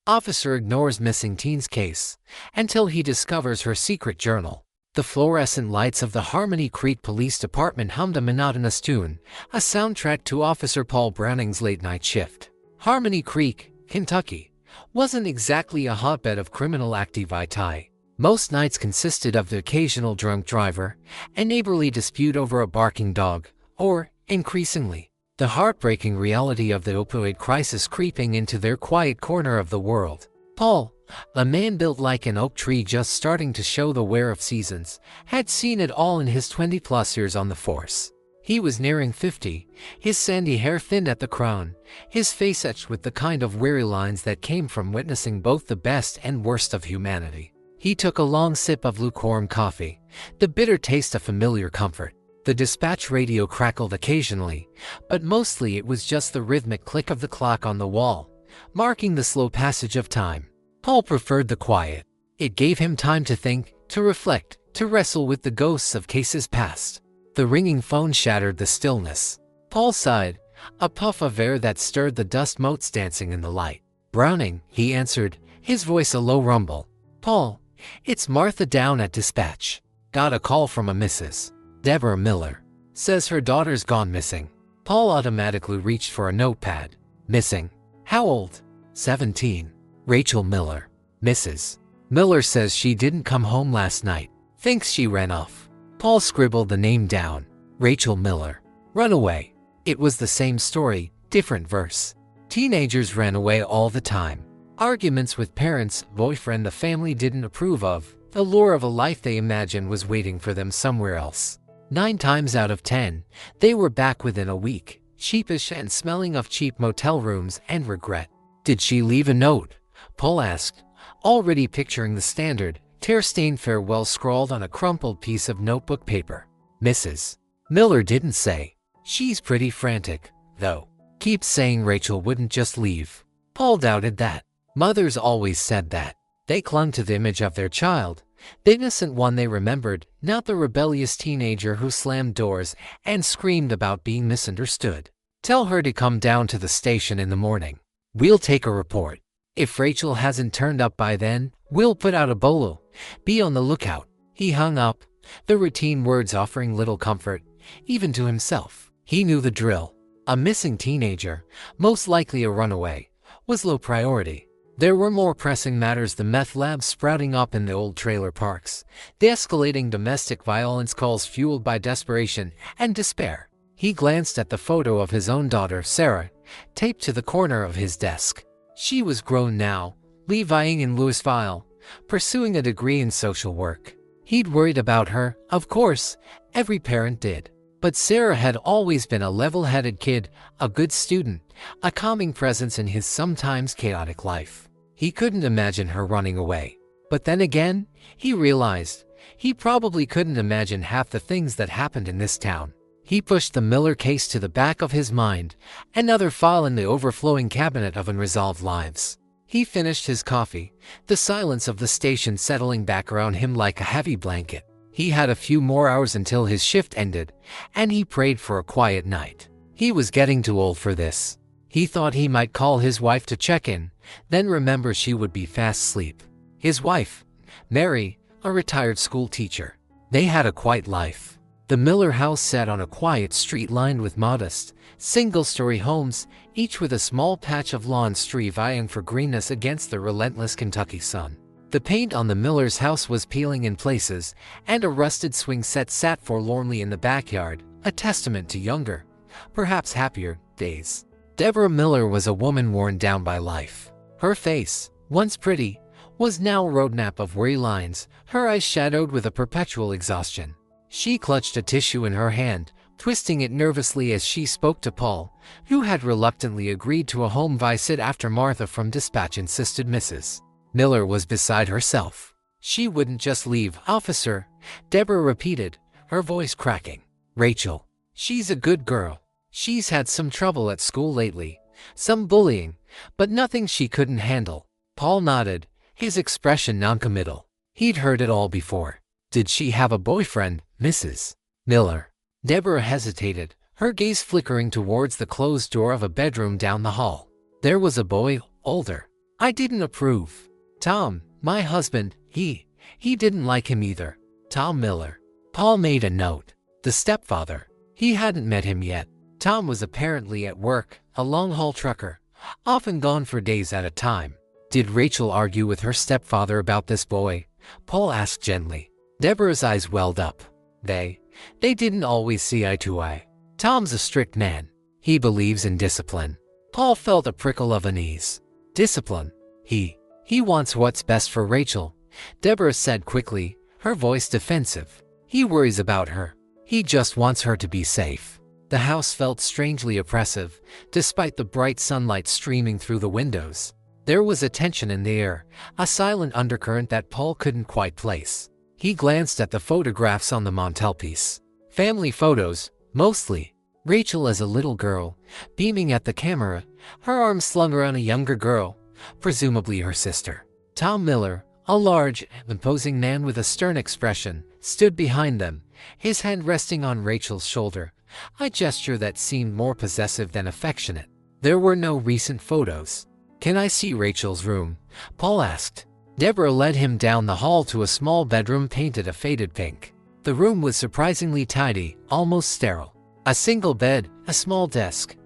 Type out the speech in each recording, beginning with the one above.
Officer ignores missing teen's case until he discovers her secret journal. The fluorescent lights of the Harmony Creek Police Department hummed a monotonous tune, a soundtrack to Officer Paul Browning's late-night shift. Harmony Creek, Kentucky, wasn't exactly a hotbed of criminal activity. Most nights consisted of the occasional drunk driver, a neighborly dispute over a barking dog, or, increasingly, the heartbreaking reality of the opioid crisis creeping into their quiet corner of the world. Paul, a man built like an oak tree just starting to show the wear of seasons, had seen it all in his 20-plus years on the force. He was nearing 50, his sandy hair thinned at the crown, his face etched with the kind of weary lines that came from witnessing both the best and worst of humanity. He took a long sip of lukewarm coffee, the bitter taste of familiar comfort. The dispatch radio crackled occasionally, but mostly it was just the rhythmic click of the clock on the wall, marking the slow passage of time. Paul preferred the quiet. It gave him time to think, to reflect, to wrestle with the ghosts of cases past. The ringing phone shattered the stillness. Paul sighed, a puff of air that stirred the dust motes dancing in the light. "Browning," he answered, his voice a low rumble. "Paul, it's Martha down at dispatch. Got a call from a Mrs. Deborah Miller. Says her daughter's gone missing." Paul automatically reached for a notepad. "Missing? How old?" 17. "Rachel Miller. Mrs. Miller says she didn't come home last night. Thinks she ran off." Paul scribbled the name down. Rachel Miller. Runaway. It was the same story, different verse. Teenagers ran away all the time. Arguments with parents, boyfriend the family didn't approve of, the lure of a life they imagined was waiting for them somewhere else. 9 times out of 10, they were back within a week, sheepish and smelling of cheap motel rooms and regret. "Did she leave a note?" Paul asked, already picturing the standard, tear-stained farewell scrawled on a crumpled piece of notebook paper. "Mrs. Miller didn't say. She's pretty frantic, though. Keeps saying Rachel wouldn't just leave." Paul doubted that. Mothers always said that. They clung to the image of their child, the innocent one they remembered, not the rebellious teenager who slammed doors and screamed about being misunderstood. "Tell her to come down to the station in the morning. We'll take a report. If Rachel hasn't turned up by then, we'll put out a bolo. Be on the lookout." He hung up, the routine words offering little comfort, even to himself. He knew the drill. A missing teenager, most likely a runaway, was low priority. There were more pressing matters: the meth labs sprouting up in the old trailer parks, the escalating domestic violence calls fueled by desperation and despair. He glanced at the photo of his own daughter, Sarah, taped to the corner of his desk. She was grown now, levying in Louisville, pursuing a degree in social work. He'd worried about her, of course, every parent did. But Sarah had always been a level-headed kid, a good student, a calming presence in his sometimes chaotic life. He couldn't imagine her running away. But then again, he realized, he probably couldn't imagine half the things that happened in this town. He pushed the Miller case to the back of his mind, another file in the overflowing cabinet of unresolved lives. He finished his coffee, the silence of the station settling back around him like a heavy blanket. He had a few more hours until his shift ended, and he prayed for a quiet night. He was getting too old for this. He thought he might call his wife to check in, then remember she would be fast asleep. His wife, Mary, a retired school teacher. They had a quiet life. The Miller house sat on a quiet street lined with modest, single-story homes, each with a small patch of lawn vying for greenness against the relentless Kentucky sun. The paint on the Miller's house was peeling in places, and a rusted swing set sat forlornly in the backyard, a testament to younger, perhaps happier, days. Deborah Miller was a woman worn down by life. Her face, once pretty, was now a roadmap of weary lines, her eyes shadowed with a perpetual exhaustion. She clutched a tissue in her hand, twisting it nervously as she spoke to Paul, who had reluctantly agreed to a home visit after Martha from dispatch insisted. Mrs. Miller was beside herself. "She wouldn't just leave, officer," Deborah repeated, her voice cracking. "Rachel. She's a good girl. She's had some trouble at school lately, some bullying, but nothing she couldn't handle." Paul nodded, his expression noncommittal. He'd heard it all before. "Did she have a boyfriend, Mrs. Miller?" Deborah hesitated, her gaze flickering towards the closed door of a bedroom down the hall. "There was a boy, older. I didn't approve. Tom, my husband, he didn't like him either. Tom Miller. Paul made a note. The stepfather. He hadn't met him yet. Tom was apparently at work, a long-haul trucker, often gone for days at a time. Did Rachel argue with her stepfather about this boy? Paul asked gently. Deborah's eyes welled up. They didn't always see eye to eye. Tom's a strict man. He believes in discipline. Paul felt a prickle of unease. Discipline. He wants what's best for Rachel, Deborah said quickly, her voice defensive. He worries about her. He just wants her to be safe. The house felt strangely oppressive, despite the bright sunlight streaming through the windows. There was a tension in the air, a silent undercurrent that Paul couldn't quite place. He glanced at the photographs on the mantelpiece. Family photos, mostly. Rachel as a little girl, beaming at the camera, her arms slung around a younger girl, presumably her sister. Tom Miller, a large, imposing man with a stern expression, stood behind them, his hand resting on Rachel's shoulder, a gesture that seemed more possessive than affectionate. There were no recent photos. Can I see Rachel's room? Paul asked. Deborah led him down the hall to a small bedroom painted a faded pink. The room was surprisingly tidy, almost sterile. A single bed, a small desk,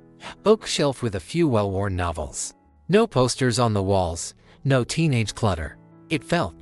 bookshelf with a few well-worn novels. No posters on the walls, no teenage clutter. It felt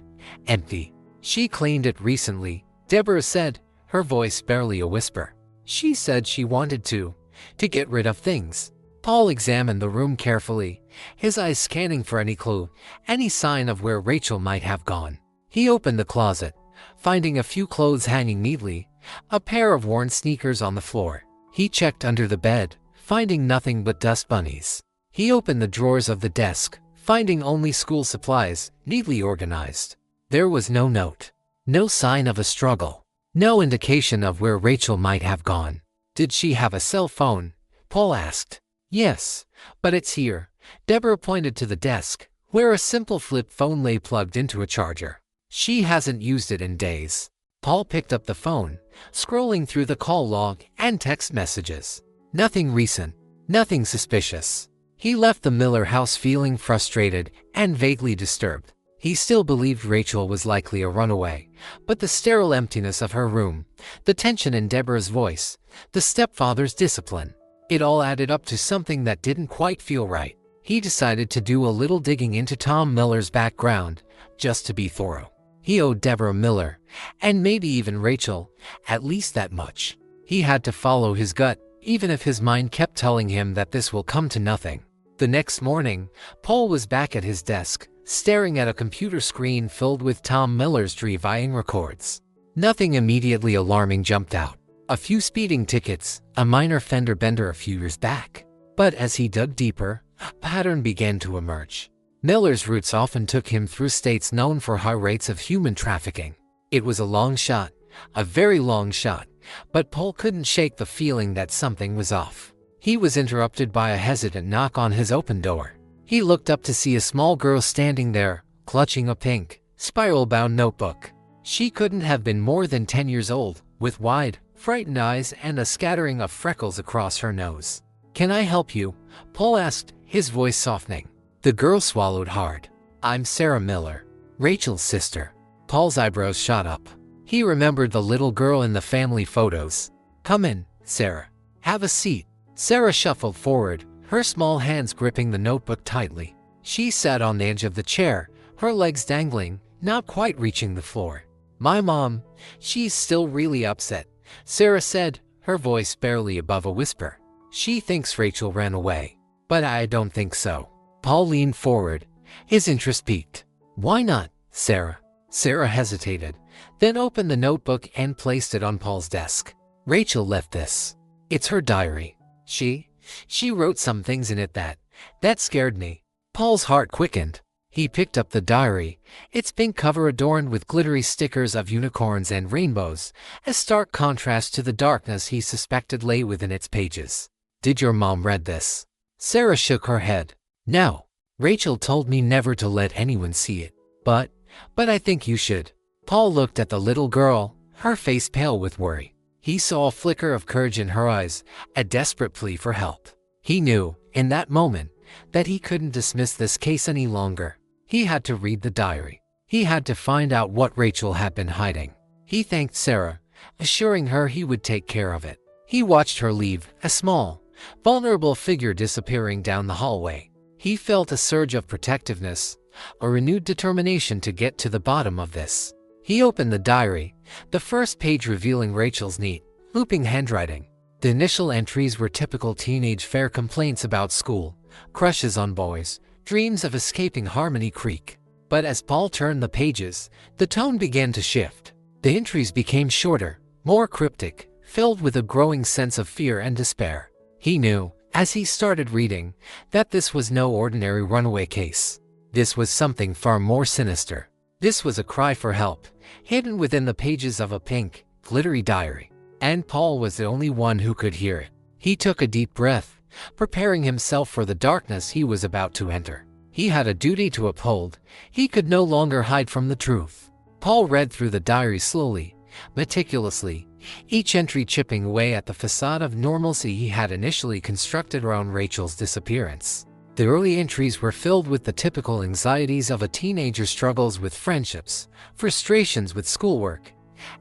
empty. She cleaned it recently, Deborah said, her voice barely a whisper. She said she wanted to get rid of things. Paul examined the room carefully, his eyes scanning for any clue, any sign of where Rachel might have gone. He opened the closet, finding a few clothes hanging neatly, a pair of worn sneakers on the floor. He checked under the bed, finding nothing but dust bunnies. He opened the drawers of the desk, finding only school supplies, neatly organized. There was no note, no sign of a struggle, no indication of where Rachel might have gone. Did she have a cell phone? Paul asked. Yes, but it's here. Deborah pointed to the desk, where a simple flip phone lay plugged into a charger. She hasn't used it in days. Paul picked up the phone, scrolling through the call log and text messages. Nothing recent, nothing suspicious. He left the Miller house feeling frustrated and vaguely disturbed. He still believed Rachel was likely a runaway, but the sterile emptiness of her room, the tension in Deborah's voice, the stepfather's discipline, it all added up to something that didn't quite feel right. He decided to do a little digging into Tom Miller's background, just to be thorough. He owed Deborah Miller, and maybe even Rachel, at least that much. He had to follow his gut, even if his mind kept telling him that this will come to nothing. The next morning, Paul was back at his desk, staring at a computer screen filled with Tom Miller's driving records. Nothing immediately alarming jumped out. A few speeding tickets, a minor fender bender a few years back. But as he dug deeper, a pattern began to emerge. Miller's roots often took him through states known for high rates of human trafficking. It was a long shot, a very long shot, but Paul couldn't shake the feeling that something was off. He was interrupted by a hesitant knock on his open door. He looked up to see a small girl standing there, clutching a pink, spiral-bound notebook. She couldn't have been more than 10 years old, with wide, frightened eyes and a scattering of freckles across her nose. "Can I help you?" Paul asked, his voice softening. The girl swallowed hard. "I'm Sarah Miller, Rachel's sister." Paul's eyebrows shot up. He remembered the little girl in the family photos. "Come in, Sarah. Have a seat." Sarah shuffled forward, her small hands gripping the notebook tightly. She sat on the edge of the chair, her legs dangling, not quite reaching the floor. "My mom, she's still really upset," Sarah said, her voice barely above a whisper. "She thinks Rachel ran away. But I don't think so." Paul leaned forward, his interest piqued. "Why not, Sarah?" Sarah hesitated, then opened the notebook and placed it on Paul's desk. "Rachel left this. It's her diary. She wrote some things in it that scared me." Paul's heart quickened. He picked up the diary, its pink cover adorned with glittery stickers of unicorns and rainbows, a stark contrast to the darkness he suspected lay within its pages. "Did your mom read this?" Sarah shook her head. "No. Rachel told me never to let anyone see it. But I think you should." Paul looked at the little girl, her face pale with worry. He saw a flicker of courage in her eyes, a desperate plea for help. He knew, in that moment, that he couldn't dismiss this case any longer. He had to read the diary. He had to find out what Rachel had been hiding. He thanked Sarah, assuring her he would take care of it. He watched her leave, a small, vulnerable figure disappearing down the hallway. He felt a surge of protectiveness, a renewed determination to get to the bottom of this. He opened the diary, the first page revealing Rachel's neat, looping handwriting. The initial entries were typical teenage fair complaints about school, crushes on boys, dreams of escaping Harmony Creek. But as Paul turned the pages, the tone began to shift. The entries became shorter, more cryptic, filled with a growing sense of fear and despair. He knew, as he started reading, that this was no ordinary runaway case. This was something far more sinister. This was a cry for help, hidden within the pages of a pink, glittery diary. And Paul was the only one who could hear it. He took a deep breath, preparing himself for the darkness he was about to enter. He had a duty to uphold. He could no longer hide from the truth. Paul read through the diary slowly, meticulously, each entry chipping away at the facade of normalcy he had initially constructed around Rachel's disappearance. The early entries were filled with the typical anxieties of a teenager's struggles with friendships, frustrations with schoolwork,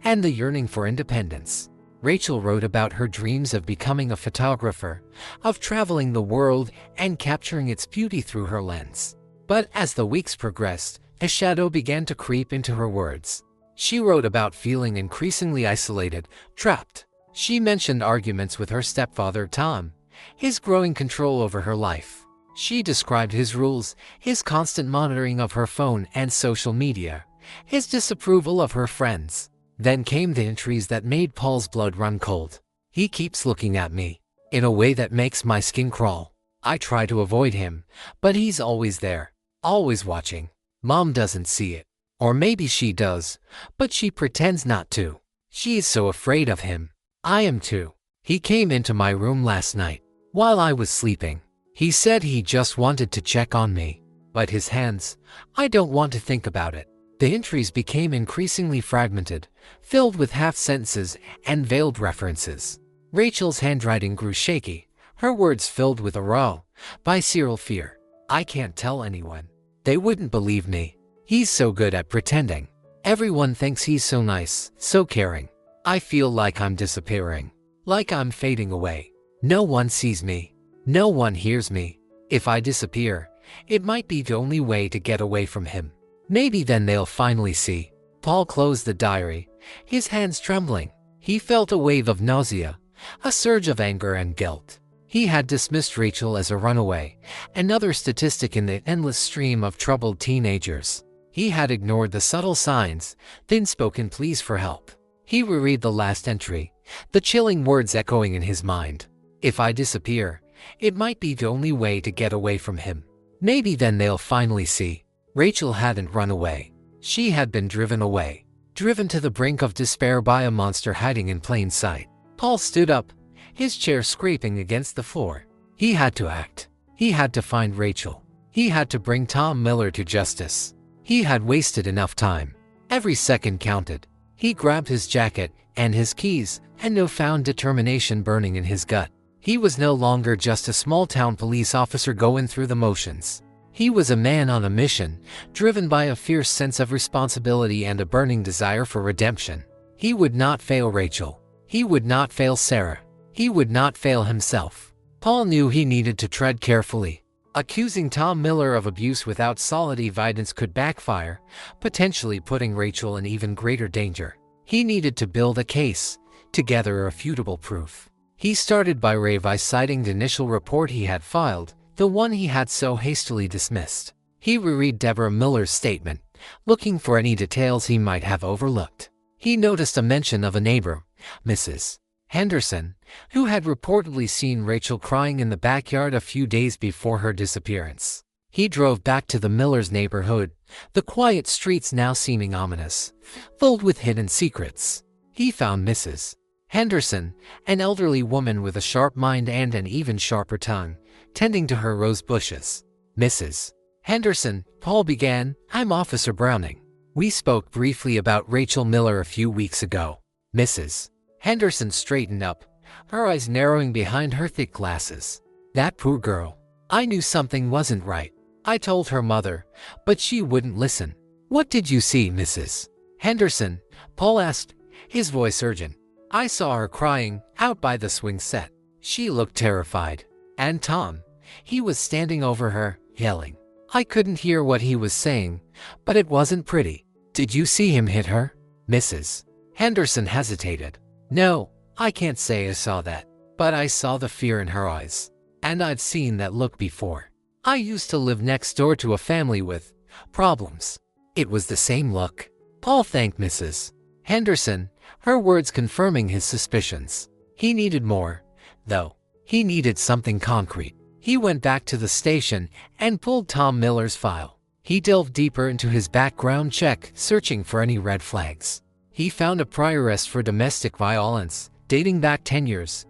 and the yearning for independence. Rachel wrote about her dreams of becoming a photographer, of traveling the world and capturing its beauty through her lens. But as the weeks progressed, a shadow began to creep into her words. She wrote about feeling increasingly isolated, trapped. She mentioned arguments with her stepfather Tom, his growing control over her life. She described his rules, his constant monitoring of her phone and social media, his disapproval of her friends. Then came the entries that made Paul's blood run cold. He keeps looking at me, in a way that makes my skin crawl. I try to avoid him, but he's always there, always watching. Mom doesn't see it. Or maybe she does, but she pretends not to. She is so afraid of him. I am too. He came into my room last night, while I was sleeping. He said he just wanted to check on me. But his hands, I don't want to think about it. The entries became increasingly fragmented, filled with half-sentences and veiled references. Rachel's handwriting grew shaky, her words filled with a raw, visceral fear. I can't tell anyone. They wouldn't believe me. He's so good at pretending. Everyone thinks he's so nice, so caring. I feel like I'm disappearing, like I'm fading away. No one sees me. No one hears me. If I disappear, it might be the only way to get away from him. Maybe then they'll finally see. Paul closed the diary, his hands trembling. He felt a wave of nausea, a surge of anger and guilt. He had dismissed Rachel as a runaway, another statistic in the endless stream of troubled teenagers. He had ignored the subtle signs, thin-spoken pleas for help. He reread the last entry, the chilling words echoing in his mind. If I disappear, it might be the only way to get away from him. Maybe then they'll finally see. Rachel hadn't run away. She had been driven away, driven to the brink of despair by a monster hiding in plain sight. Paul stood up, his chair scraping against the floor. He had to act. He had to find Rachel. He had to bring Tom Miller to justice. He had wasted enough time. Every second counted. He grabbed his jacket and his keys, and newfound determination burning in his gut. He was no longer just a small-town police officer going through the motions. He was a man on a mission, driven by a fierce sense of responsibility and a burning desire for redemption. He would not fail Rachel. He would not fail Sarah. He would not fail himself. Paul knew he needed to tread carefully. Accusing Tom Miller of abuse without solid evidence could backfire, potentially putting Rachel in even greater danger. He needed to build a case, to gather irrefutable proof. He started by revisiting the initial report he had filed, the one he had so hastily dismissed. He reread Deborah Miller's statement, looking for any details he might have overlooked. He noticed a mention of a neighbor, Mrs. Henderson, who had reportedly seen Rachel crying in the backyard a few days before her disappearance. He drove back to the Millers' neighborhood, the quiet streets now seeming ominous, filled with hidden secrets. He found Mrs. Henderson, an elderly woman with a sharp mind and an even sharper tongue, tending to her rose bushes. Mrs. Henderson, Paul began, I'm Officer Browning. We spoke briefly about Rachel Miller a few weeks ago. Mrs. Henderson straightened up, her eyes narrowing behind her thick glasses. That poor girl. I knew something wasn't right. I told her mother, but she wouldn't listen. What did you see, Mrs. Henderson? Paul asked, his voice urgent. I saw her crying out by the swing set. She looked terrified. And Tom, he was standing over her, yelling. I couldn't hear what he was saying, but it wasn't pretty. Did you see him hit her? Mrs. Henderson hesitated. No, I can't say I saw that, but I saw the fear in her eyes. And I'd seen that look before. I used to live next door to a family with problems. It was the same look. Paul thanked Mrs. Henderson, her words confirming his suspicions. He needed more, though. He needed something concrete. He went back to the station and pulled Tom Miller's file. He delved deeper into his background check, searching for any red flags. He found a prior arrest for domestic violence, dating back 10 years,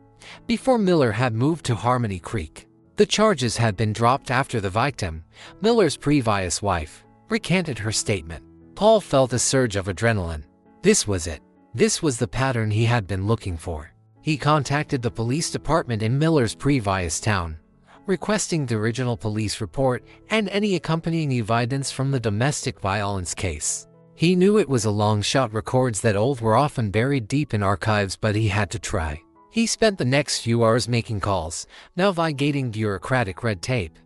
before Miller had moved to Harmony Creek. The charges had been dropped after the victim, Miller's previous wife, recanted her statement. Paul felt a surge of adrenaline. This was it. This was the pattern he had been looking for. He contacted the police department in Miller's previous town, requesting the original police report and any accompanying evidence from the domestic violence case. He knew it was a long shot. Records that old were often buried deep in archives, but he had to try. He spent the next few hours making calls, navigating bureaucratic red tape,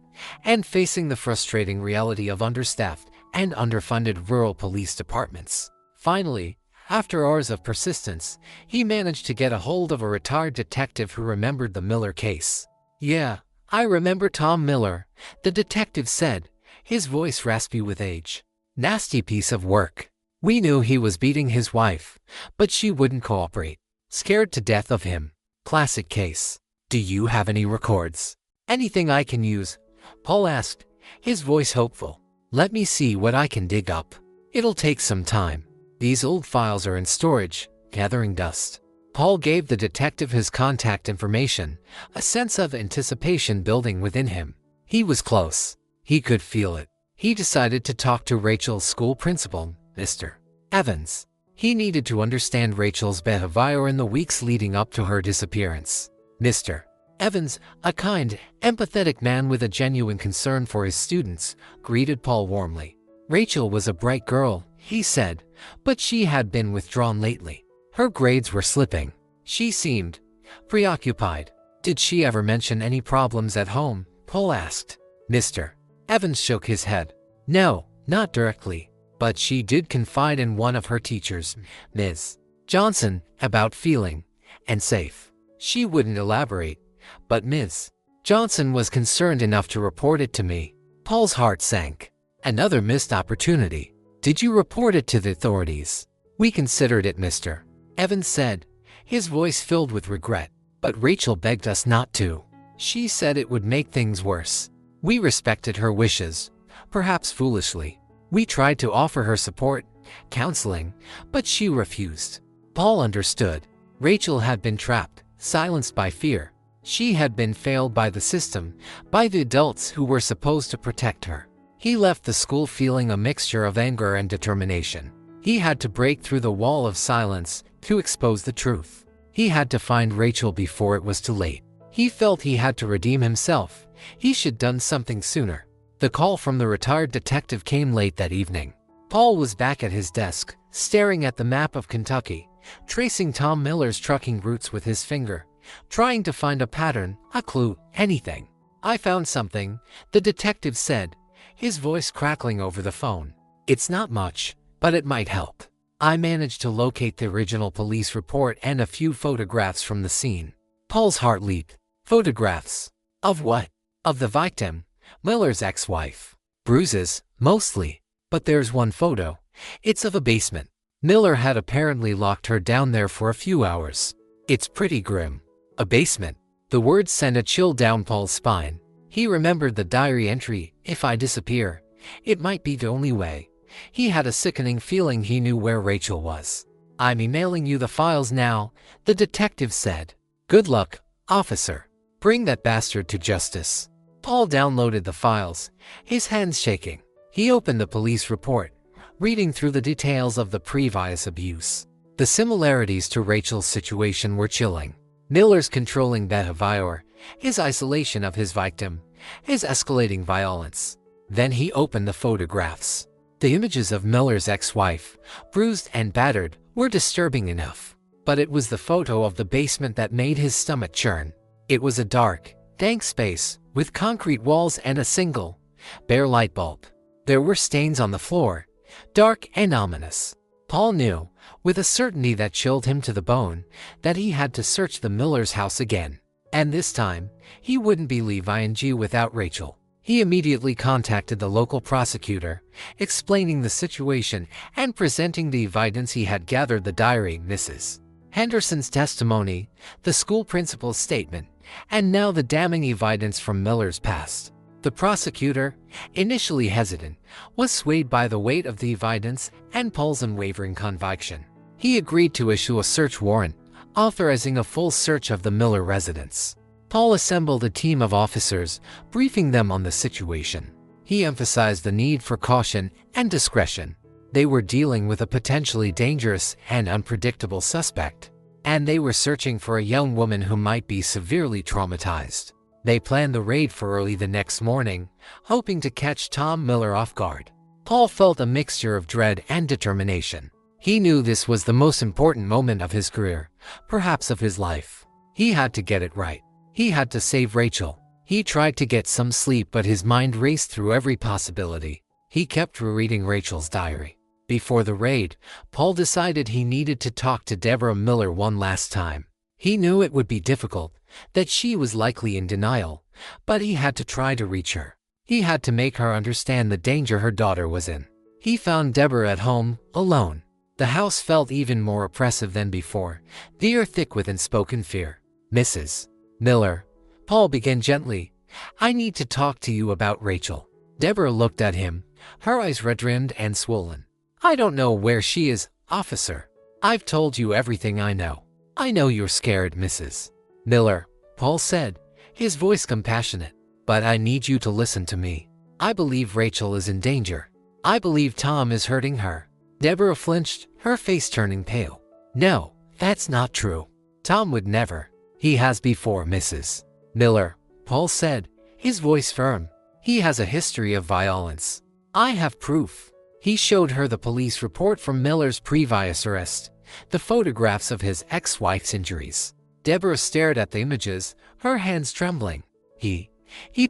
and facing the frustrating reality of understaffed and underfunded rural police departments. Finally, after hours of persistence, he managed to get a hold of a retired detective who remembered the Miller case. Yeah, I remember Tom Miller, the detective said, his voice raspy with age. Nasty piece of work. We knew he was beating his wife, but she wouldn't cooperate. Scared to death of him. Classic case. Do you have any records? Anything I can use? Paul asked, his voice hopeful. Let me see what I can dig up. It'll take some time. These old files are in storage, gathering dust. Paul gave the detective his contact information, a sense of anticipation building within him. He was close. He could feel it. He decided to talk to Rachel's school principal, Mr. Evans. He needed to understand Rachel's behavior in the weeks leading up to her disappearance. Mr. Evans, a kind, empathetic man with a genuine concern for his students, greeted Paul warmly. Rachel was a bright girl, he said, but she had been withdrawn lately. Her grades were slipping. She seemed preoccupied. Did she ever mention any problems at home? Paul asked. Mr. Evans shook his head. No, not directly, but she did confide in one of her teachers, Ms. Johnson, about feeling unsafe. She wouldn't elaborate, but Ms. Johnson was concerned enough to report it to me. Paul's heart sank. Another missed opportunity. Did you report it to the authorities? We considered it, Mr. Evans said, his voice filled with regret. But Rachel begged us not to. She said it would make things worse. We respected her wishes, perhaps foolishly. We tried to offer her support, counseling, but she refused. Paul understood. Rachel had been trapped, silenced by fear. She had been failed by the system, by the adults who were supposed to protect her. He left the school feeling a mixture of anger and determination. He had to break through the wall of silence to expose the truth. He had to find Rachel before it was too late. He felt he had to redeem himself. He should done something sooner. The call from the retired detective came late that evening. Paul was back at his desk, staring at the map of Kentucky, tracing Tom Miller's trucking routes with his finger, trying to find a pattern, a clue, anything. I found something, the detective said, his voice crackling over the phone. It's not much, but it might help. I managed to locate the original police report and a few photographs from the scene. Paul's heart leaped. Photographs? Of what? Of the victim, Miller's ex-wife. Bruises, mostly. But there's one photo. It's of a basement. Miller had apparently locked her down there for a few hours. It's pretty grim. A basement. The words sent a chill down Paul's spine. He remembered the diary entry, if I disappear, it might be the only way. He had a sickening feeling he knew where Rachel was. I'm emailing you the files now, the detective said. Good luck, officer. Bring that bastard to justice. Paul downloaded the files, his hands shaking. He opened the police report, reading through the details of the previous abuse. The similarities to Rachel's situation were chilling. Miller's controlling behavior, his isolation of his victim, his escalating violence. Then he opened the photographs. The images of Miller's ex-wife, bruised and battered, were disturbing enough. But it was the photo of the basement that made his stomach churn. It was a dark, dank space, with concrete walls and a single, bare light bulb. There were stains on the floor, dark and ominous. Paul knew, with a certainty that chilled him to the bone, that he had to search the Miller's house again. And this time, he wouldn't be leaving without Rachel. He immediately contacted the local prosecutor, explaining the situation and presenting the evidence he had gathered: the diary, Mrs. Henderson's testimony, the school principal's statement, and now the damning evidence from Miller's past. The prosecutor, initially hesitant, was swayed by the weight of the evidence and Paul's unwavering conviction. He agreed to issue a search warrant, authorizing a full search of the Miller residence. Paul assembled a team of officers, briefing them on the situation. He emphasized the need for caution and discretion. They were dealing with a potentially dangerous and unpredictable suspect, and they were searching for a young woman who might be severely traumatized. They planned the raid for early the next morning, hoping to catch Tom Miller off guard. Paul felt a mixture of dread and determination. He knew this was the most important moment of his career, perhaps of his life. He had to get it right. He had to save Rachel. He tried to get some sleep, but his mind raced through every possibility. He kept rereading Rachel's diary. Before the raid, Paul decided he needed to talk to Deborah Miller one last time. He knew it would be difficult, that she was likely in denial, but he had to try to reach her. He had to make her understand the danger her daughter was in. He found Deborah at home, alone. The house felt even more oppressive than before, the air thick with unspoken fear. "Mrs. Miller," Paul began gently, "I need to talk to you about Rachel." Deborah looked at him, her eyes red-rimmed and swollen. "I don't know where she is, officer. I've told you everything I know. I know you're scared, Mrs. Miller," Paul said, his voice compassionate. "But I need you to listen to me. I believe Rachel is in danger. I believe Tom is hurting her." Deborah flinched, her face turning pale. "No, that's not true. Tom would never. He has before, Mrs. Miller," Paul said, his voice firm. "He has a history of violence. I have proof." He showed her the police report from Miller's previous arrest, the photographs of his ex-wife's injuries. Deborah stared at the images, her hands trembling. He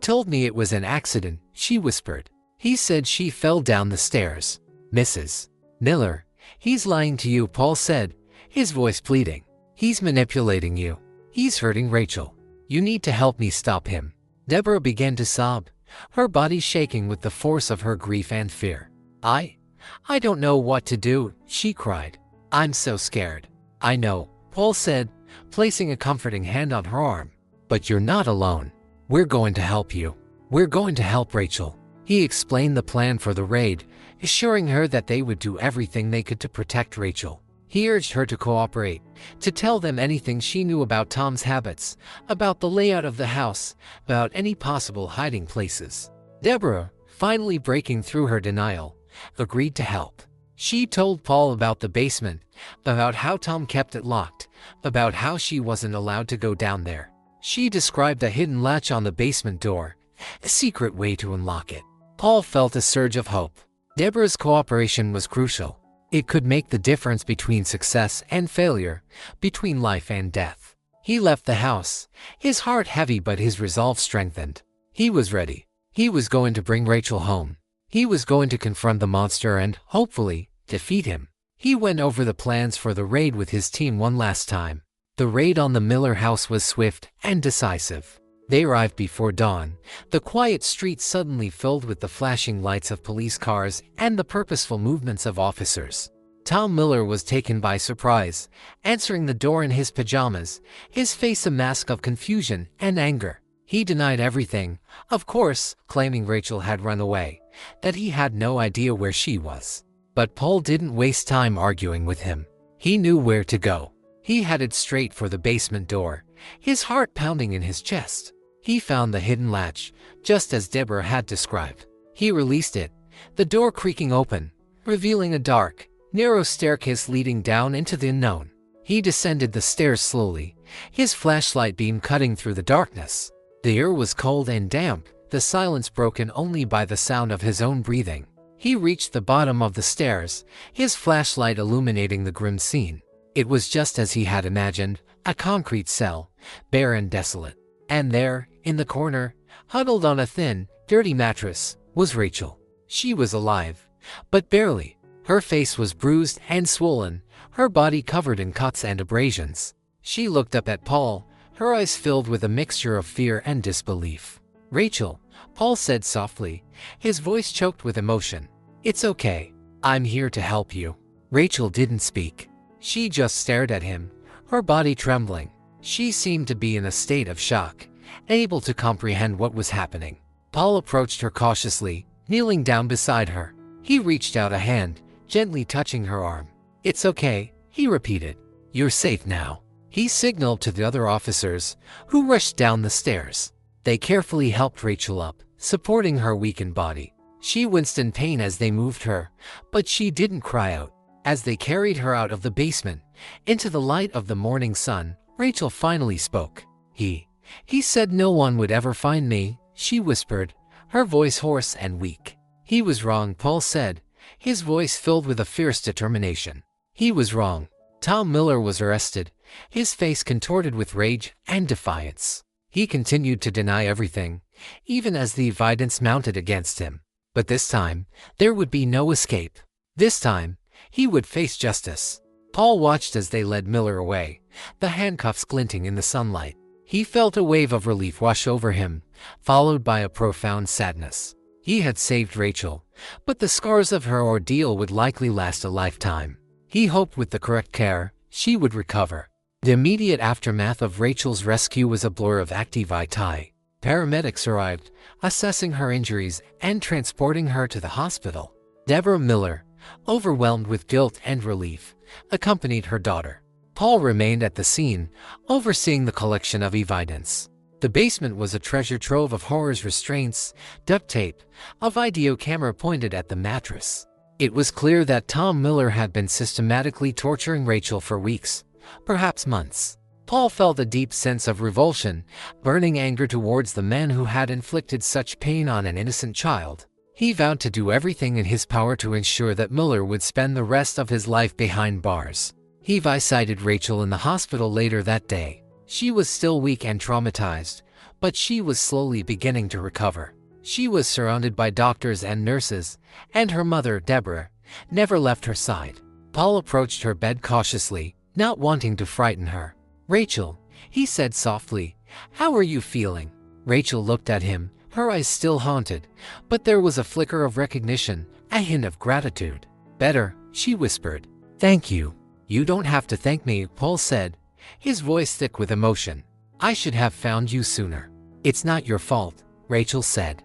told me it was an accident," she whispered. "He said she fell down the stairs." "Mrs. Miller, he's lying to you," Paul said, his voice pleading. "He's manipulating you. He's hurting Rachel. You need to help me stop him." Deborah began to sob, her body shaking with the force of her grief and fear. I don't know what to do," she cried. "I'm so scared." "I know," Paul said, placing a comforting hand on her arm. "But you're not alone. We're going to help you. We're going to help Rachel." He explained the plan for the raid, assuring her that they would do everything they could to protect Rachel. He urged her to cooperate, to tell them anything she knew about Tom's habits, about the layout of the house, about any possible hiding places. Deborah, finally breaking through her denial, agreed to help. She told Paul about the basement, about how Tom kept it locked, about how she wasn't allowed to go down there. She described a hidden latch on the basement door, a secret way to unlock it. Paul felt a surge of hope. Deborah's cooperation was crucial. It could make the difference between success and failure, between life and death. He left the house, his heart heavy but his resolve strengthened. He was ready. He was going to bring Rachel home. He was going to confront the monster and, hopefully, defeat him. He went over the plans for the raid with his team one last time. The raid on the Miller house was swift and decisive. They arrived before dawn, the quiet streets suddenly filled with the flashing lights of police cars and the purposeful movements of officers. Tom Miller was taken by surprise, answering the door in his pajamas, his face a mask of confusion and anger. He denied everything, of course, claiming Rachel had run away, that he had no idea where she was. But Paul didn't waste time arguing with him. He knew where to go. He headed straight for the basement door, his heart pounding in his chest. He found the hidden latch, just as Deborah had described. He released it, the door creaking open, revealing a dark, narrow staircase leading down into the unknown. He descended the stairs slowly, his flashlight beam cutting through the darkness. The air was cold and damp, the silence broken only by the sound of his own breathing. He reached the bottom of the stairs, his flashlight illuminating the grim scene. It was just as he had imagined, a concrete cell, bare and desolate. And there, in the corner, huddled on a thin, dirty mattress, was Rachel. She was alive, but barely. Her face was bruised and swollen, her body covered in cuts and abrasions. She looked up at Paul, her eyes filled with a mixture of fear and disbelief. "Rachel," Paul said softly, his voice choked with emotion. "It's okay. I'm here to help you." Rachel didn't speak. She just stared at him, her body trembling. She seemed to be in a state of shock, unable to comprehend what was happening. Paul approached her cautiously, kneeling down beside her. He reached out a hand, gently touching her arm. "It's okay," he repeated. "You're safe now." He signaled to the other officers, who rushed down the stairs. They carefully helped Rachel up, supporting her weakened body. She winced in pain as they moved her, but she didn't cry out. As they carried her out of the basement, into the light of the morning sun, Rachel finally spoke. He said no one would ever find me," she whispered, her voice hoarse and weak. "He was wrong," Paul said, his voice filled with a fierce determination. "He was wrong." Tom Miller was arrested, his face contorted with rage and defiance. He continued to deny everything, even as the evidence mounted against him. But this time, there would be no escape. This time, he would face justice. Paul watched as they led Miller away, the handcuffs glinting in the sunlight. He felt a wave of relief wash over him, followed by a profound sadness. He had saved Rachel, but the scars of her ordeal would likely last a lifetime. He hoped with the correct care, she would recover. The immediate aftermath of Rachel's rescue was a blur of active vitae. Paramedics arrived, assessing her injuries and transporting her to the hospital. Deborah Miller, overwhelmed with guilt and relief, accompanied her daughter. Paul remained at the scene, overseeing the collection of evidence. The basement was a treasure trove of horrors: restraints, duct tape, a video camera pointed at the mattress. It was clear that Tom Miller had been systematically torturing Rachel for weeks, perhaps months. Paul felt a deep sense of revulsion, burning anger towards the man who had inflicted such pain on an innocent child. He vowed to do everything in his power to ensure that Miller would spend the rest of his life behind bars. He visited Rachel in the hospital later that day. She was still weak and traumatized, but she was slowly beginning to recover. She was surrounded by doctors and nurses, and her mother, Deborah, never left her side. Paul approached her bed cautiously, not wanting to frighten her. "Rachel," he said softly, "how are you feeling?" Rachel looked at him, her eyes still haunted, but there was a flicker of recognition, a hint of gratitude. "Better," she whispered. "Thank you." "You don't have to thank me," Paul said, his voice thick with emotion. "I should have found you sooner." "It's not your fault," Rachel said.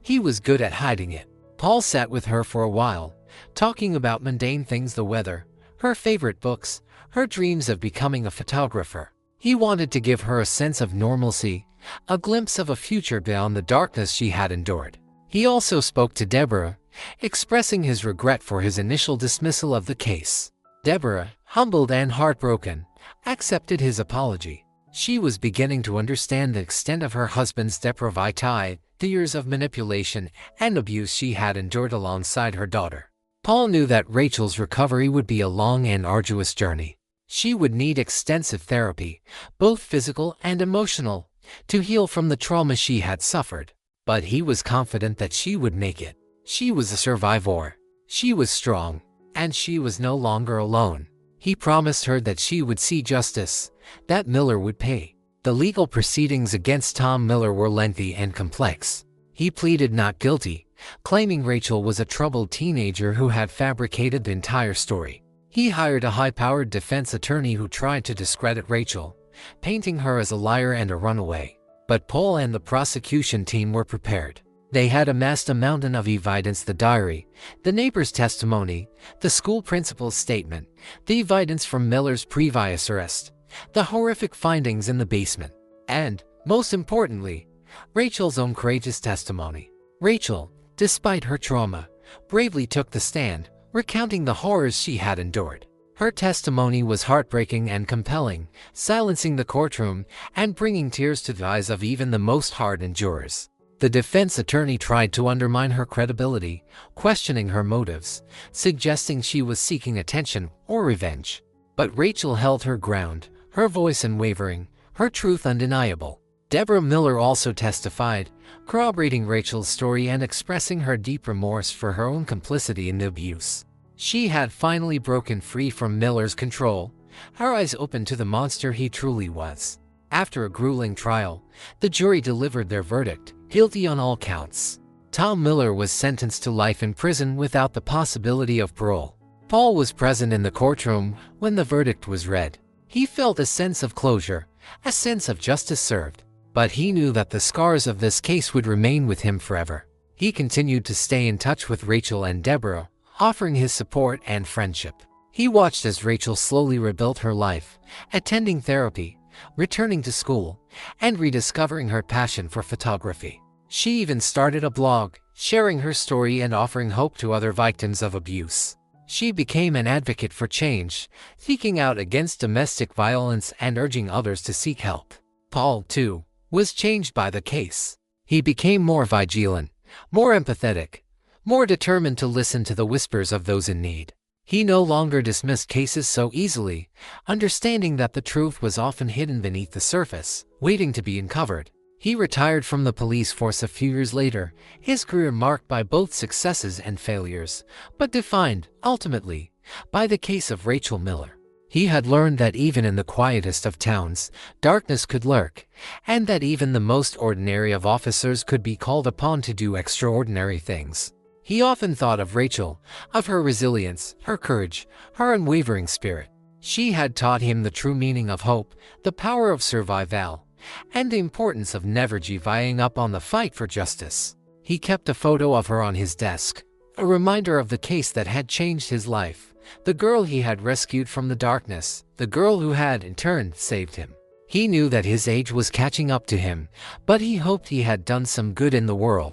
He was good at hiding it." Paul sat with her for a while, talking about mundane things: the weather, her favorite books, her dreams of becoming a photographer. He wanted to give her a sense of normalcy, a glimpse of a future beyond the darkness she had endured. He also spoke to Deborah, expressing his regret for his initial dismissal of the case. Deborah, humbled and heartbroken, accepted his apology. She was beginning to understand the extent of her husband's depravity, the years of manipulation and abuse she had endured alongside her daughter. Paul knew that Rachel's recovery would be a long and arduous journey. She would need extensive therapy, both physical and emotional, to heal from the trauma she had suffered. But he was confident that she would make it. She was a survivor. She was strong, and she was no longer alone. He promised her that she would see justice, that Miller would pay. The legal proceedings against Tom Miller were lengthy and complex. He pleaded not guilty, claiming Rachel was a troubled teenager who had fabricated the entire story. He hired a high-powered defense attorney who tried to discredit Rachel, painting her as a liar and a runaway. But Paul and the prosecution team were prepared. They had amassed a mountain of evidence: the diary, the neighbor's testimony, the school principal's statement, the evidence from Miller's previous arrest, the horrific findings in the basement, and, most importantly, Rachel's own courageous testimony. Rachel, despite her trauma, bravely took the stand, recounting the horrors she had endured. Her testimony was heartbreaking and compelling, silencing the courtroom and bringing tears to the eyes of even the most hardened jurors. The defense attorney tried to undermine her credibility, questioning her motives, suggesting she was seeking attention or revenge. But Rachel held her ground, her voice unwavering, her truth undeniable. Deborah Miller also testified, corroborating Rachel's story and expressing her deep remorse for her own complicity in the abuse. She had finally broken free from Miller's control, her eyes open to the monster he truly was. After a grueling trial, the jury delivered their verdict, guilty on all counts. Tom Miller was sentenced to life in prison without the possibility of parole. Paul was present in the courtroom when the verdict was read. He felt a sense of closure, a sense of justice served. But he knew that the scars of this case would remain with him forever. He continued to stay in touch with Rachel and Deborah, offering his support and friendship. He watched as Rachel slowly rebuilt her life, attending therapy, returning to school, and rediscovering her passion for photography. She even started a blog, sharing her story and offering hope to other victims of abuse. She became an advocate for change, speaking out against domestic violence and urging others to seek help. Paul, too, was changed by the case. He became more vigilant, more empathetic, more determined to listen to the whispers of those in need. He no longer dismissed cases so easily, understanding that the truth was often hidden beneath the surface, waiting to be uncovered. He retired from the police force a few years later, his career marked by both successes and failures, but defined, ultimately, by the case of Rachel Miller. He had learned that even in the quietest of towns, darkness could lurk, and that even the most ordinary of officers could be called upon to do extraordinary things. He often thought of Rachel, of her resilience, her courage, her unwavering spirit. She had taught him the true meaning of hope, the power of survival, and the importance of never giving up on the fight for justice. He kept a photo of her on his desk, a reminder of the case that had changed his life. The girl he had rescued from the darkness, the girl who had, in turn, saved him. He knew that his age was catching up to him, but he hoped he had done some good in the world.